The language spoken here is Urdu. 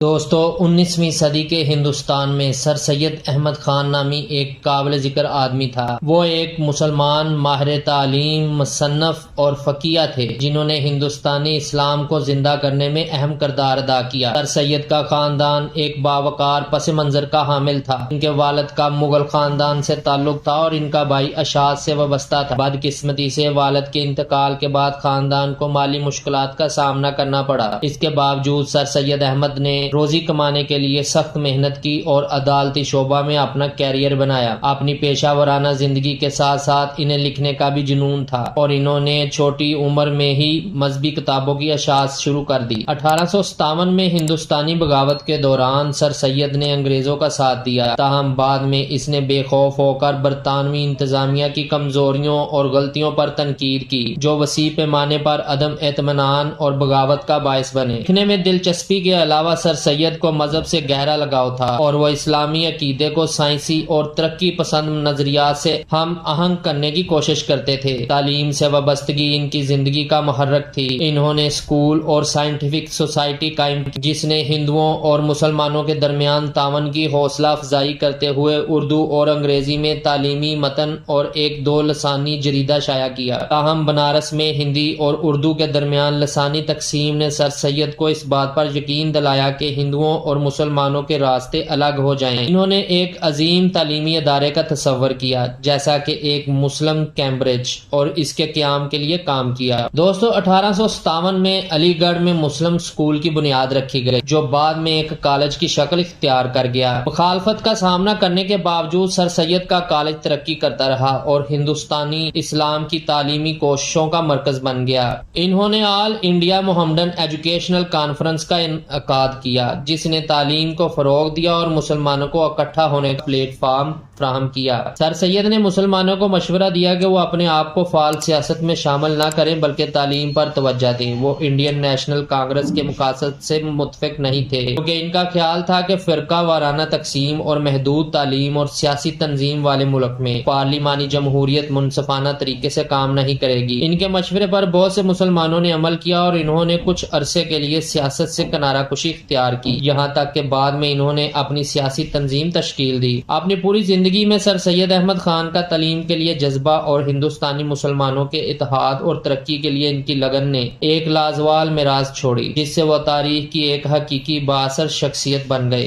دوستو 19ویں صدی کے ہندوستان میں سر سید احمد خان نامی ایک قابل ذکر آدمی تھا۔ وہ ایک مسلمان ماہر تعلیم، مصنف اور فقیہ تھے جنہوں نے ہندوستانی اسلام کو زندہ کرنے میں اہم کردار ادا کیا۔ سر سید کا خاندان ایک باوقار پس منظر کا حامل تھا۔ ان کے والد کا مغل خاندان سے تعلق تھا اور ان کا بھائی اشاعت سے وابستہ تھا۔ بدقسمتی سے والد کے انتقال کے بعد خاندان کو مالی مشکلات کا سامنا کرنا پڑا۔ اس کے باوجود سر سید احمد نے روزی کمانے کے لیے سخت محنت کی اور عدالتی شعبہ میں اپنا کیریئر بنایا۔ اپنی پیشہ ورانہ زندگی کے ساتھ ساتھ انہیں لکھنے کا بھی جنون تھا اور انہوں نے چھوٹی عمر میں ہی مذہبی کتابوں کی اشاعت شروع کر دی۔ 1857 میں ہندوستانی بغاوت کے دوران سر سید نے انگریزوں کا ساتھ دیا، تاہم بعد میں اس نے بے خوف ہو کر برطانوی انتظامیہ کی کمزوریوں اور غلطیوں پر تنقید کی جو وسیع پیمانے پر عدم اطمینان اور بغاوت کا باعث بنے۔ لکھنے میں دلچسپی کے علاوہ سر سید کو مذہب سے گہرا لگاؤ تھا اور وہ اسلامی عقیدے کو سائنسی اور ترقی پسند نظریات سے ہم آہنگ کرنے کی کوشش کرتے تھے۔ تعلیم سے وابستگی ان کی زندگی کا محرک تھی۔ انہوں نے اسکول اور سائنٹیفک سوسائٹی قائم کی جس نے ہندوؤں اور مسلمانوں کے درمیان تعاون کی حوصلہ افزائی کرتے ہوئے اردو اور انگریزی میں تعلیمی متن اور ایک دو لسانی جریدہ شائع کیا۔ تاہم بنارس میں ہندی اور اردو کے درمیان لسانی تقسیم نے سر سید کو اس بات پر یقین دلایا کہ ہندوؤں اور مسلمانوں کے راستے الگ ہو جائیں۔ انہوں نے ایک عظیم تعلیمی ادارے کا تصور کیا جیسا کہ ایک مسلم کیمبرج اور اس کے قیام کے لیے کام کیا۔ دوستو 1857 میں علی گڑھ میں مسلم اسکول کی بنیاد رکھی گئی جو بعد میں ایک کالج کی شکل اختیار کر گیا۔ مخالفت کا سامنا کرنے کے باوجود سر سید کا کالج ترقی کرتا رہا اور ہندوستانی اسلام کی تعلیمی کوششوں کا مرکز بن گیا۔ انہوں نے آل انڈیا محمدن ایجوکیشنل کانفرنس کا انعقاد کیا جس نے تعلیم کو فروغ دیا اور مسلمانوں کو اکٹھا ہونے کا پلیٹ فارم فراہم کیا۔ سر سید نے مسلمانوں کو مشورہ دیا کہ وہ اپنے آپ کو فعال سیاست میں شامل نہ کریں بلکہ تعلیم پر توجہ دیں۔ وہ انڈین نیشنل کانگریس کے مقاصد سے متفق نہیں تھے کیونکہ ان کا خیال تھا کہ فرقہ وارانہ تقسیم اور محدود تعلیم اور سیاسی تنظیم والے ملک میں پارلیمانی جمہوریت منصفانہ طریقے سے کام نہیں کرے گی۔ ان کے مشورے پر بہت سے مسلمانوں نے عمل کیا اور انہوں نے کچھ عرصے کے لیے سیاست سے کنارہ کشی اختیار کی، یہاں تک کہ بعد میں انہوں نے اپنی سیاسی تنظیم تشکیل دی۔ اپنی پوری زندگی میں سر سید احمد خان کا تعلیم کے لیے جذبہ اور ہندوستانی مسلمانوں کے اتحاد اور ترقی کے لیے ان کی لگن نے ایک لازوال میراث چھوڑی جس سے وہ تاریخ کی ایک حقیقی بااثر شخصیت بن گئے۔